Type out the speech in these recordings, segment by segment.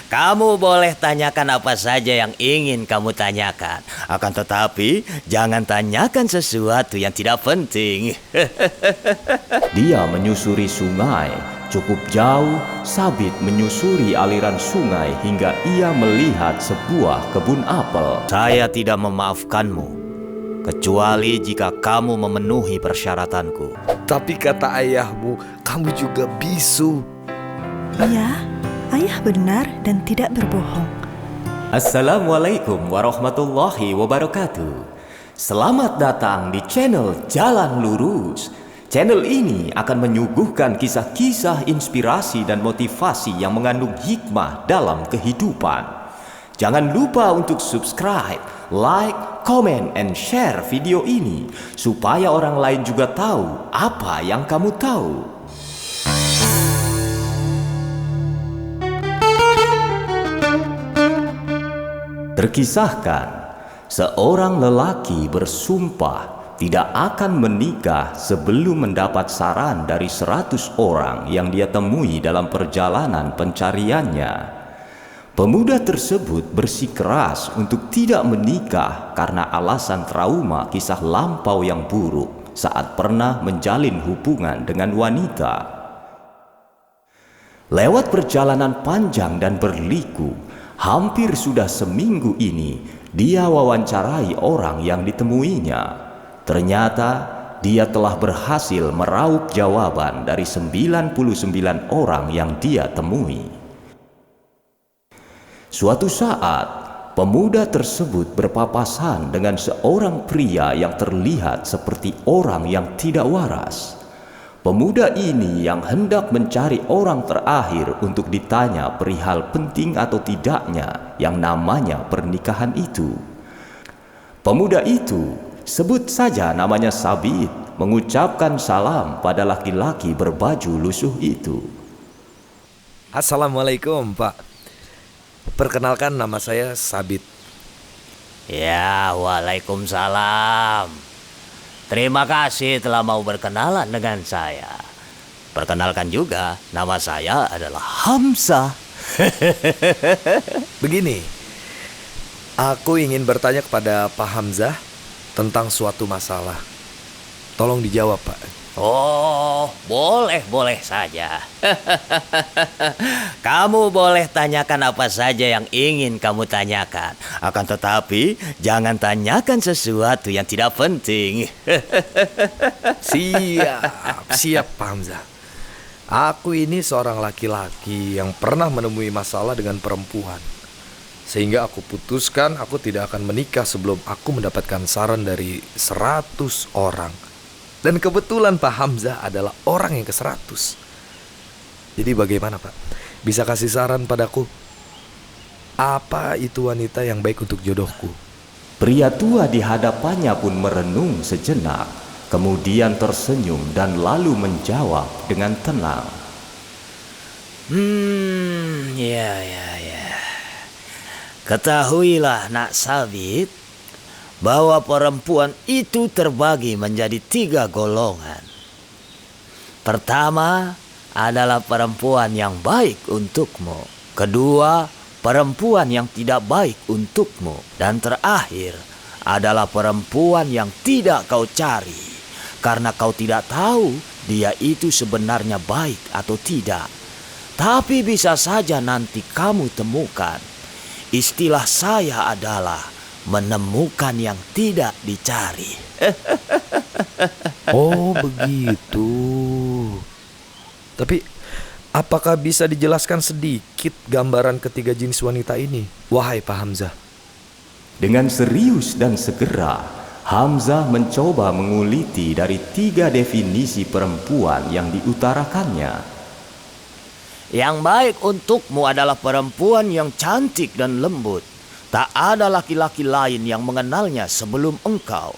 Kamu boleh tanyakan apa saja yang ingin kamu tanyakan. Akan tetapi, jangan tanyakan sesuatu yang tidak penting. Dia menyusuri sungai. Cukup jauh, Sabit menyusuri aliran sungai hingga ia melihat sebuah kebun apel. Saya tidak memaafkanmu, kecuali jika kamu memenuhi persyaratanku. Tapi kata ayahmu, kamu juga bisu. Iya, ayah benar dan tidak berbohong. Assalamualaikum warahmatullahi wabarakatuh. Selamat datang di channel Jalan Lurus. Channel ini akan menyuguhkan kisah-kisah inspirasi dan motivasi yang mengandung hikmah dalam kehidupan. Jangan lupa untuk subscribe, like, comment, and share video ini supaya orang lain juga tahu apa yang kamu tahu. Terkisahkan, seorang lelaki bersumpah tidak akan menikah sebelum mendapat saran dari 100 orang yang dia temui dalam perjalanan pencariannya. Pemuda tersebut bersikeras untuk tidak menikah karena alasan trauma kisah lampau yang buruk saat pernah menjalin hubungan dengan wanita. Lewat perjalanan panjang dan berliku, hampir sudah seminggu ini dia wawancarai orang yang ditemuinya. Ternyata dia telah berhasil meraup jawaban dari 99 orang yang dia temui. Suatu saat, pemuda tersebut berpapasan dengan seorang pria yang terlihat seperti orang yang tidak waras. Pemuda ini yang hendak mencari orang terakhir untuk ditanya perihal penting atau tidaknya yang namanya pernikahan itu. Pemuda itu, sebut saja namanya Sabit, mengucapkan salam pada laki-laki berbaju lusuh itu. Assalamualaikum, Pak. Perkenalkan, nama saya Sabit. Ya, waalaikumsalam. Terima kasih telah mau berkenalan dengan saya. Perkenalkan juga, nama saya adalah Hamzah. Begini, aku ingin bertanya kepada Pak Hamzah tentang suatu masalah. Tolong dijawab, Pak. Oh, boleh saja. Kamu boleh tanyakan apa saja yang ingin kamu tanyakan. Akan tetapi, jangan tanyakan sesuatu yang tidak penting. Siap, Pak Hamzah. Aku ini seorang laki-laki yang pernah menemui masalah dengan perempuan. Sehingga aku putuskan aku tidak akan menikah sebelum aku mendapatkan saran dari 100 orang. Dan kebetulan Pak Hamzah adalah orang yang ke-100. Jadi bagaimana, Pak? Bisa kasih saran padaku? Apa itu wanita yang baik untuk jodohku? Pria tua di hadapannya pun merenung sejenak, kemudian tersenyum dan lalu menjawab dengan tenang. Ya. Ketahuilah, nak Sabit, bahwa perempuan itu terbagi menjadi 3 golongan. Pertama adalah perempuan yang baik untukmu. Kedua, perempuan yang tidak baik untukmu. Dan terakhir adalah perempuan yang tidak kau cari, karena kau tidak tahu dia itu sebenarnya baik atau tidak. Tapi bisa saja nanti kamu temukan. Istilah saya adalah menemukan yang tidak dicari. Oh, begitu. Tapi apakah bisa dijelaskan sedikit gambaran ketiga jenis wanita ini, wahai Pak Hamzah? Dengan serius dan segera, Hamzah mencoba menguliti dari 3 definisi perempuan yang diutarakannya. Yang baik untukmu adalah perempuan yang cantik dan lembut. Tak ada laki-laki lain yang mengenalnya sebelum engkau.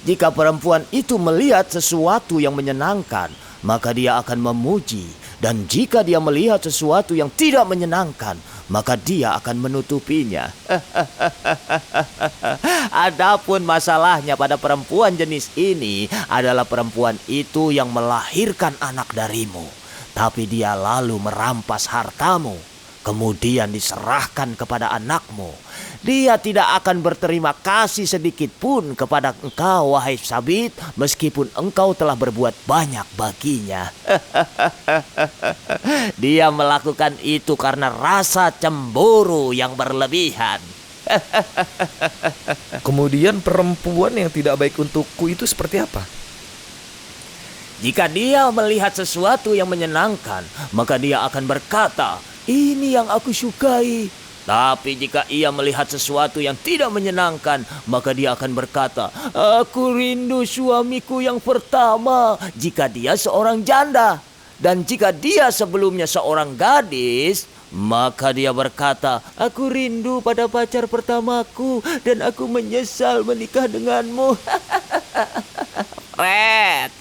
Jika perempuan itu melihat sesuatu yang menyenangkan, maka dia akan memuji. Dan jika dia melihat sesuatu yang tidak menyenangkan, maka dia akan menutupinya. Adapun masalahnya pada perempuan jenis ini adalah perempuan itu yang melahirkan anak darimu, tapi dia lalu merampas hartamu. kemudian diserahkan kepada anakmu, dia tidak akan berterima kasih sedikit pun kepada engkau, wahai Sabit, meskipun engkau telah berbuat banyak baginya. Dia melakukan itu karena rasa cemburu yang berlebihan. Kemudian perempuan yang tidak baik untukku itu seperti apa? Jika dia melihat sesuatu yang menyenangkan, maka dia akan berkata, "Ini yang aku sukai." Tapi jika ia melihat sesuatu yang tidak menyenangkan, maka dia akan berkata, "Aku rindu suamiku yang pertama," jika dia seorang janda. Dan jika dia sebelumnya seorang gadis, maka dia berkata, "Aku rindu pada pacar pertamaku dan aku menyesal menikah denganmu." Red.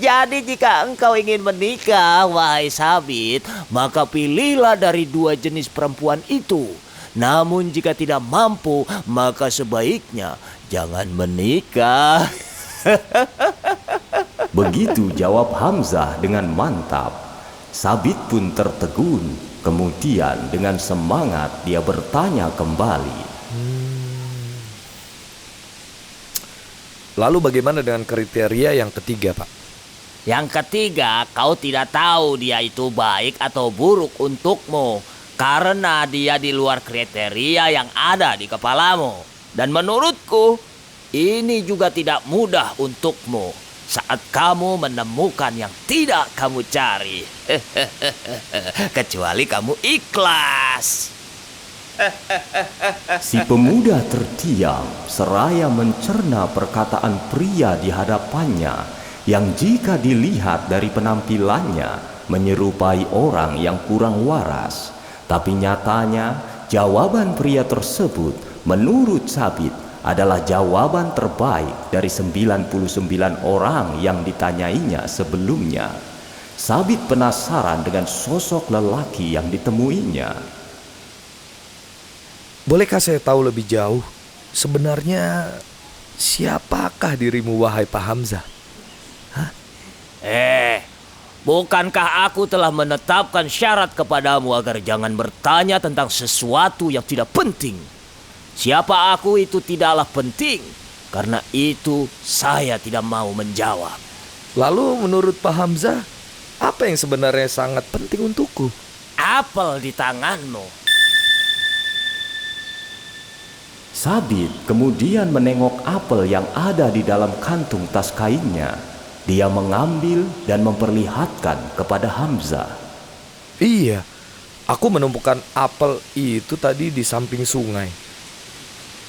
Jadi jika engkau ingin menikah, wahai Sabit, maka pilihlah dari dua jenis perempuan itu. Namun jika tidak mampu, maka sebaiknya jangan menikah. Begitu jawab Hamzah dengan mantap. Sabit pun tertegun. Kemudian dengan semangat dia bertanya kembali. Lalu bagaimana dengan kriteria yang ketiga, Pak? Yang ketiga, kau tidak tahu dia itu baik atau buruk untukmu, karena dia di luar kriteria yang ada di kepalamu. Dan menurutku, ini juga tidak mudah untukmu saat kamu menemukan yang tidak kamu cari. Kecuali kamu ikhlas. Si pemuda terdiam seraya mencerna perkataan pria di hadapannya yang jika dilihat dari penampilannya menyerupai orang yang kurang waras. Tapi nyatanya jawaban pria tersebut menurut Sabit adalah jawaban terbaik dari 99 orang yang ditanyainya sebelumnya. Sabit penasaran dengan sosok lelaki yang ditemuinya. Bolehkah saya tahu lebih jauh? Sebenarnya siapakah dirimu, wahai Pak Hamzah? Bukankah aku telah menetapkan syarat kepadamu agar jangan bertanya tentang sesuatu yang tidak penting? Siapa aku itu tidaklah penting, karena itu saya tidak mau menjawab. Lalu menurut Pak Hamzah, apa yang sebenarnya sangat penting untukku? Apel di tanganmu. Sabit kemudian menengok apel yang ada di dalam kantung tas kainnya. Dia mengambil dan memperlihatkan kepada Hamzah. Iya, aku menemukan apel itu tadi di samping sungai.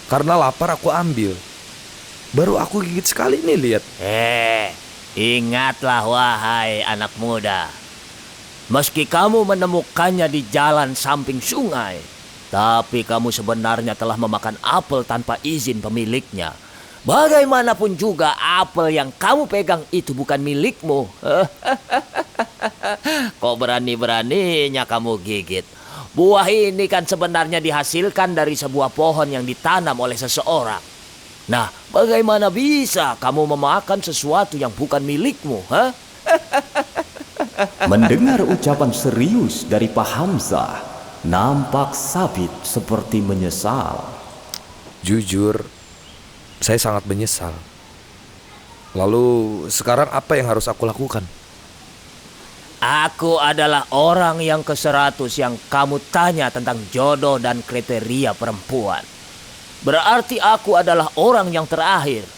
Karena lapar aku ambil. Baru aku gigit sekali nih, lihat. Ingatlah wahai anak muda. Meski kamu menemukannya di jalan samping sungai, tapi kamu sebenarnya telah memakan apel tanpa izin pemiliknya. Bagaimanapun juga apel yang kamu pegang itu bukan milikmu. Kok berani-beraninya kamu gigit? Buah ini kan sebenarnya dihasilkan dari sebuah pohon yang ditanam oleh seseorang. Nah, bagaimana bisa kamu memakan sesuatu yang bukan milikmu? Mendengar ucapan serius dari Pak Hamzah, nampak Sabit seperti menyesal. Jujur, saya sangat menyesal. Lalu sekarang apa yang harus aku lakukan? Aku adalah orang yang ke-100 yang kamu tanya tentang jodoh dan kriteria perempuan. Berarti aku adalah orang yang terakhir.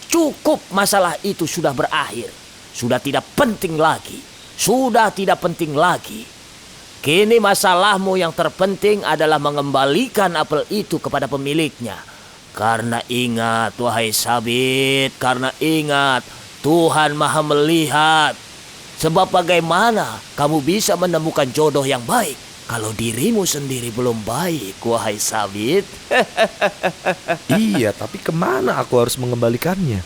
Cukup, masalah itu sudah berakhir. Sudah tidak penting lagi. Sudah tidak penting lagi. Kini masalahmu yang terpenting adalah mengembalikan apel itu kepada pemiliknya. Karena ingat, wahai Sabit, karena ingat, Tuhan Maha melihat. Sebab bagaimana kamu bisa menemukan jodoh yang baik kalau dirimu sendiri belum baik, wahai Sabit? Iya, tapi kemana aku harus mengembalikannya?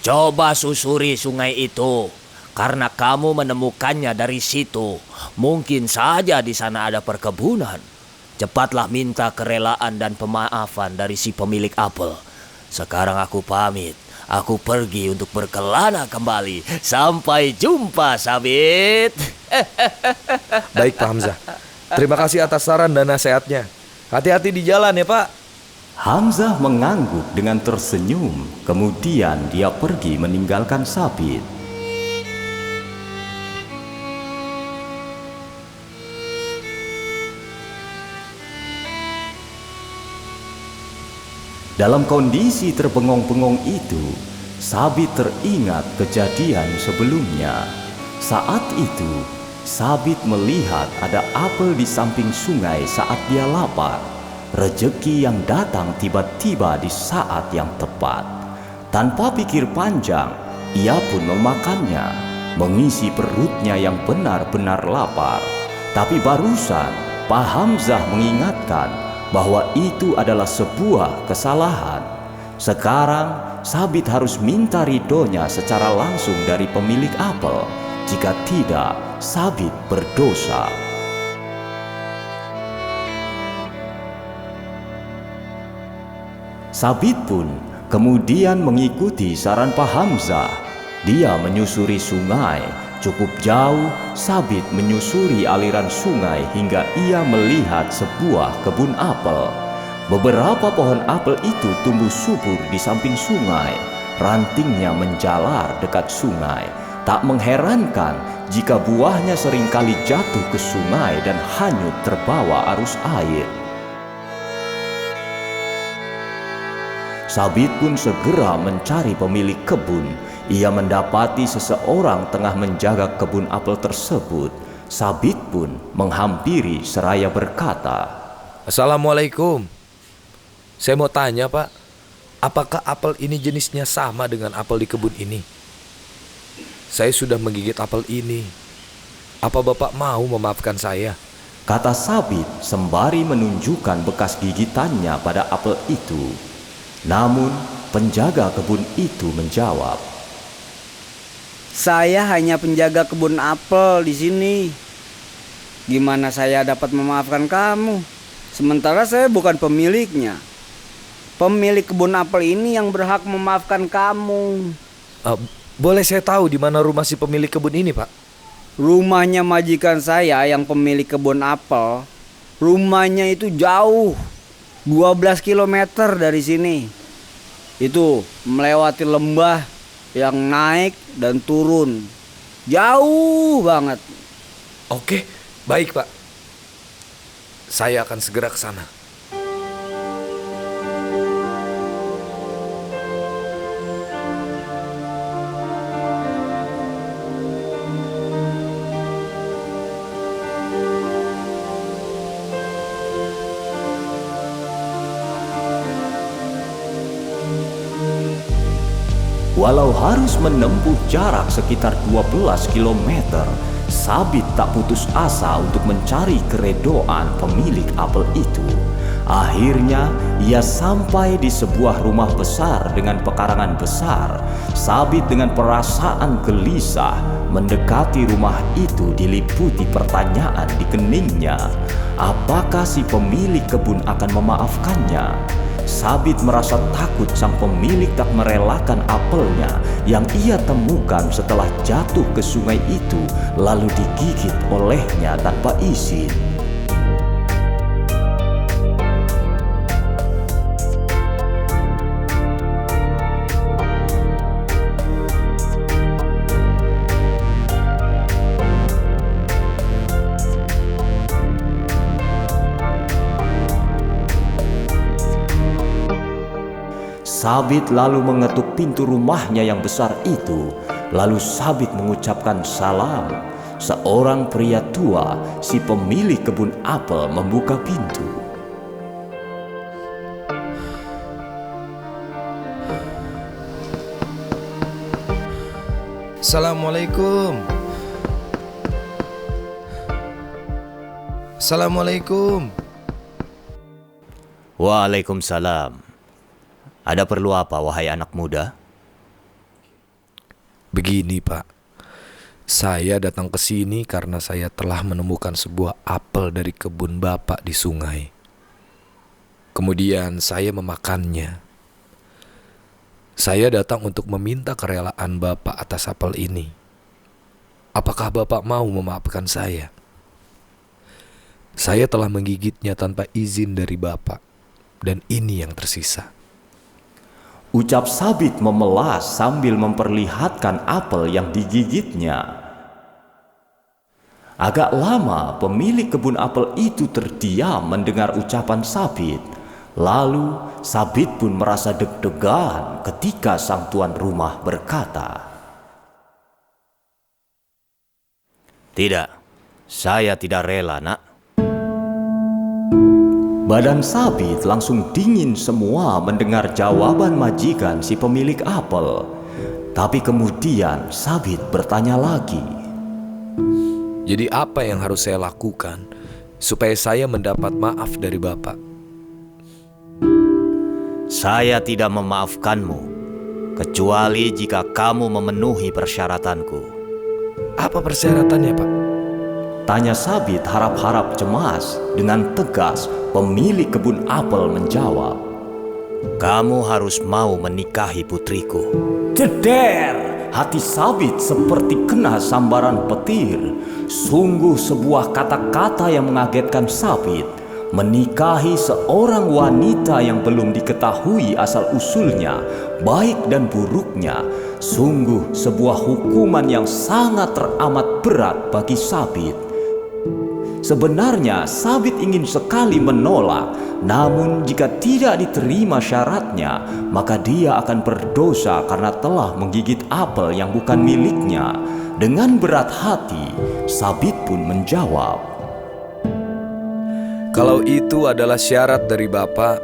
Coba susuri sungai itu. Karena kamu menemukannya dari situ. Mungkin saja di sana ada perkebunan. Cepatlah minta kerelaan dan pemaafan dari si pemilik apel. Sekarang aku pamit. Aku pergi untuk berkelana kembali. Sampai jumpa, Sabit. Baik Pak Hamzah. Terima kasih atas saran dan nasihatnya. Hati-hati di jalan ya Pak. Hamzah mengangguk dengan tersenyum. Kemudian dia pergi meninggalkan Sabit. Dalam kondisi terbengong-bengong itu, Sabit teringat kejadian sebelumnya. Saat itu, Sabit melihat ada apel di samping sungai saat dia lapar. Rejeki yang datang tiba-tiba di saat yang tepat. Tanpa pikir panjang, ia pun memakannya, mengisi perutnya yang benar-benar lapar. Tapi barusan, Pak Hamzah mengingatkan bahwa itu adalah sebuah kesalahan. Sekarang, Sabit harus minta ridhonya secara langsung dari pemilik apel. Jika tidak, Sabit berdosa. Sabit pun kemudian mengikuti saran Pak Hamzah. Dia menyusuri sungai. Cukup jauh, Sabit menyusuri aliran sungai hingga ia melihat sebuah kebun apel. Beberapa pohon apel itu tumbuh subur di samping sungai. Rantingnya menjalar dekat sungai. Tak mengherankan jika buahnya seringkali jatuh ke sungai dan hanyut terbawa arus air. Sabit pun segera mencari pemilik kebun. Ia mendapati seseorang tengah menjaga kebun apel tersebut. Sabit pun menghampiri seraya berkata, Assalamualaikum. Saya mau tanya Pak, apakah apel ini jenisnya sama dengan apel di kebun ini? Saya sudah menggigit apel ini. Apa Bapak mau memaafkan saya? kata Sabit sembari menunjukkan bekas gigitannya pada apel itu. Namun penjaga kebun itu menjawab, Saya hanya penjaga kebun apel di sini. Gimana saya dapat memaafkan kamu? Sementara saya bukan pemiliknya. Pemilik kebun apel ini yang berhak memaafkan kamu. Boleh saya tahu di mana rumah si pemilik kebun ini Pak? Rumahnya majikan saya yang pemilik kebun apel. Rumahnya itu jauh, 12 kilometer dari sini. Itu melewati lembah yang naik dan turun. Jauh banget. Oke, baik Pak. Saya akan segera ke sana. walau harus menempuh jarak sekitar 12 km, Sabit tak putus asa untuk mencari keredoan pemilik apel itu. Akhirnya ia sampai di sebuah rumah besar dengan pekarangan besar. Sabit dengan perasaan gelisah mendekati rumah itu, diliputi pertanyaan di keningnya. Apakah si pemilik kebun akan memaafkannya? Sabit merasa takut sang pemilik tak merelakan apelnya yang ia temukan setelah jatuh ke sungai itu lalu digigit olehnya tanpa izin. Sabit lalu mengetuk pintu rumahnya yang besar itu. Lalu Sabit mengucapkan salam. Seorang pria tua, si pemilik kebun apel, membuka pintu. Assalamualaikum. Assalamualaikum. Waalaikumsalam. Ada perlu apa, wahai anak muda? Begini Pak, saya datang ke sini karena saya telah menemukan sebuah apel dari kebun Bapak di sungai. Kemudian saya memakannya. Saya datang untuk meminta kerelaan Bapak atas apel ini. Apakah Bapak mau memaafkan saya? Saya telah menggigitnya tanpa izin dari Bapak, dan ini yang tersisa. Ucap Sabit memelas sambil memperlihatkan apel yang digigitnya. Agak lama pemilik kebun apel itu terdiam mendengar ucapan Sabit. Lalu Sabit pun merasa deg-degan ketika sang tuan rumah berkata, Tidak, saya tidak rela, Nak. Badan Sabit langsung dingin semua mendengar jawaban majikan si pemilik apel. Tapi kemudian Sabit bertanya lagi. Jadi apa yang harus saya lakukan supaya saya mendapat maaf dari Bapak? Saya tidak memaafkanmu, kecuali jika kamu memenuhi persyaratanku. Apa persyaratannya, Pak? Tanya Sabit harap-harap cemas. Dengan tegas pemilik kebun apel menjawab, Kamu harus mau menikahi putriku. Jeder! Hati Sabit seperti kena sambaran petir. Sungguh sebuah kata-kata yang mengagetkan Sabit. Menikahi seorang wanita yang belum diketahui asal-usulnya, baik dan buruknya, sungguh sebuah hukuman yang sangat teramat berat bagi Sabit. Sebenarnya Sabit ingin sekali menolak, namun jika tidak diterima syaratnya, maka dia akan berdosa karena telah menggigit apel yang bukan miliknya. Dengan berat hati, Sabit pun menjawab, Kalau itu adalah syarat dari Bapak,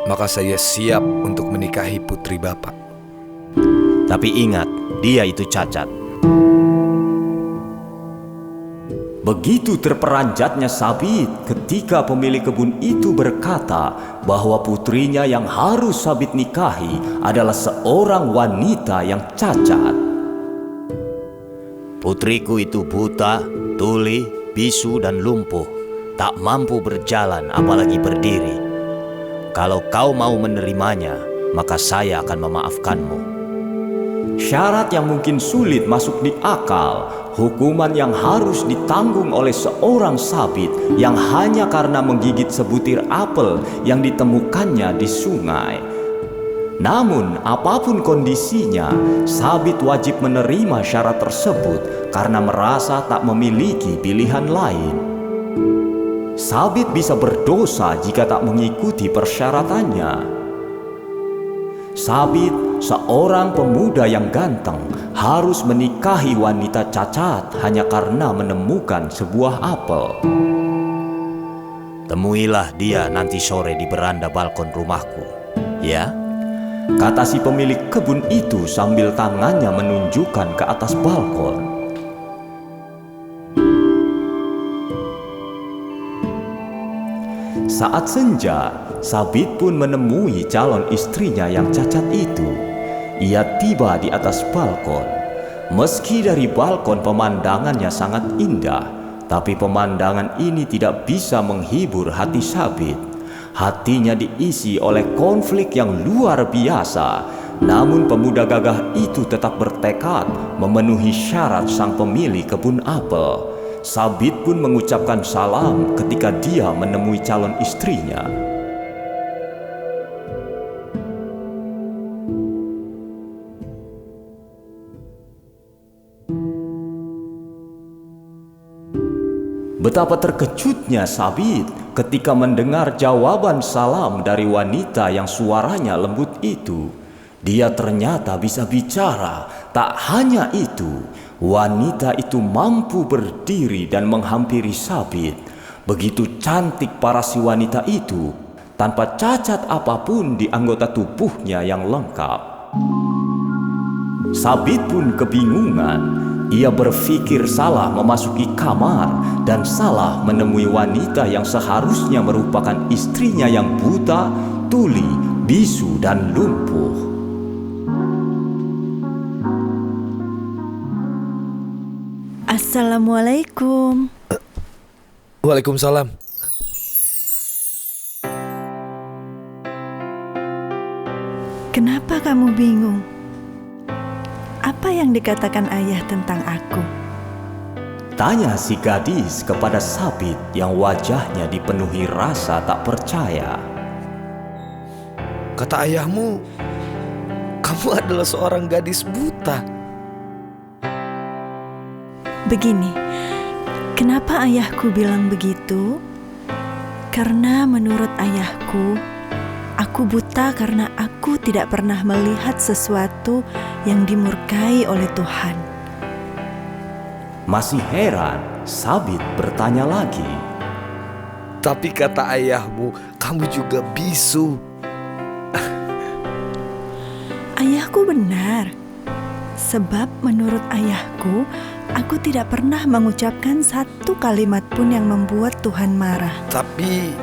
maka saya siap untuk menikahi putri Bapak. Tapi ingat, dia itu cacat. Begitu terperanjatnya Sabit ketika pemilik kebun itu berkata bahwa putrinya yang harus Sabit nikahi adalah seorang wanita yang cacat. Putriku itu buta, tuli, bisu, dan lumpuh. Tak mampu berjalan apalagi berdiri. Kalau kau mau menerimanya, maka saya akan memaafkanmu. Syarat yang mungkin sulit masuk di akal, hukuman yang harus ditanggung oleh seorang Sabit yang hanya karena menggigit sebutir apel yang ditemukannya di sungai. Namun apapun kondisinya, Sabit wajib menerima syarat tersebut karena merasa tak memiliki pilihan lain. Sabit bisa berdosa jika tak mengikuti persyaratannya. Sabit, seorang pemuda yang ganteng, harus menikahi wanita cacat hanya karena menemukan sebuah apel. Temuilah dia nanti sore di beranda balkon rumahku, ya? Kata si pemilik kebun itu sambil tangannya menunjukkan ke atas balkon. Saat senja, Sabit pun menemui calon istrinya yang cacat itu. Ia tiba di atas balkon. Meski dari balkon pemandangannya sangat indah, tapi pemandangan ini tidak bisa menghibur hati Sabit. Hatinya diisi oleh konflik yang luar biasa. Namun pemuda gagah itu tetap bertekad memenuhi syarat sang pemilik kebun apel. Sabit pun mengucapkan salam ketika dia menemui calon istrinya. Betapa terkejutnya Sabit ketika mendengar jawaban salam dari wanita yang suaranya lembut itu. Dia ternyata bisa bicara. Tak hanya itu, wanita itu mampu berdiri dan menghampiri Sabit. Begitu cantik paras si wanita itu, tanpa cacat apapun di anggota tubuhnya yang lengkap. Sabit pun kebingungan. Ia berpikir salah memasuki kamar dan salah menemui wanita yang seharusnya merupakan istrinya yang buta, tuli, bisu, dan lumpuh. Assalamualaikum. Waalaikumsalam. Kenapa kamu bingung? Apa yang dikatakan ayah tentang aku? Tanya si gadis kepada Sabit yang wajahnya dipenuhi rasa tak percaya. Kata ayahmu, kamu adalah seorang gadis buta. Begini, kenapa ayahku bilang begitu? Karena menurut ayahku, aku buta karena aku tidak pernah melihat sesuatu yang dimurkai oleh Tuhan. Masih heran, Sabit bertanya lagi. Tapi kata ayahmu, kamu juga bisu. Ayahku benar, sebab menurut ayahku, aku tidak pernah mengucapkan satu kalimat pun yang membuat Tuhan marah. Tapi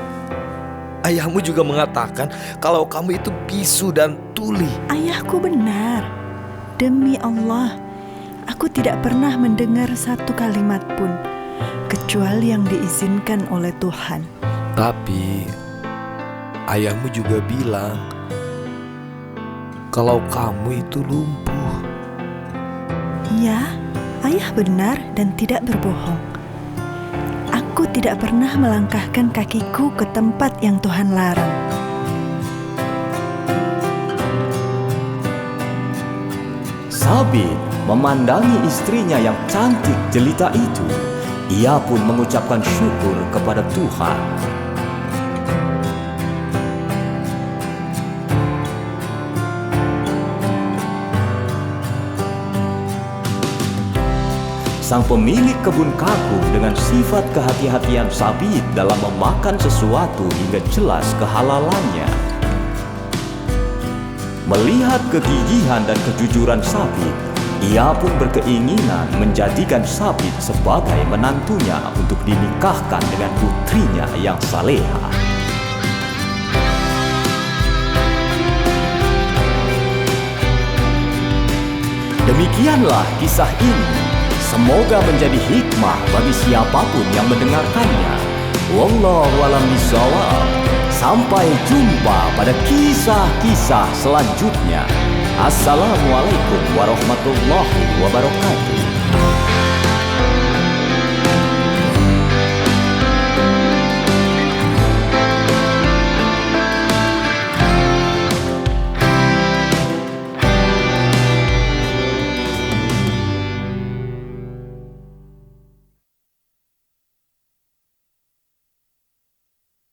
ayahmu juga mengatakan kalau kamu itu bisu dan tuli. Ayahku benar, demi Allah, aku tidak pernah mendengar satu kalimat pun, kecuali yang diizinkan oleh Tuhan. Tapi ayahmu juga bilang kalau kamu itu lumpuh. Ya, ayah benar dan tidak berbohong. Aku tidak pernah melangkahkan kakiku ke tempat yang Tuhan larang. Sabit memandangi istrinya yang cantik jelita itu. Ia pun mengucapkan syukur kepada Tuhan. Sang pemilik kebun kagum dengan sifat kehati-hatian Sabit dalam memakan sesuatu hingga jelas kehalalannya. Melihat kegigihan dan kejujuran Sabit, ia pun berkeinginan menjadikan Sabit sebagai menantunya untuk dinikahkan dengan putrinya yang saleha. Demikianlah kisah ini. Semoga menjadi hikmah bagi siapapun yang mendengarkannya. Wallahu a'lam bishawab. Sampai jumpa pada kisah-kisah selanjutnya. Assalamualaikum warahmatullahi wabarakatuh.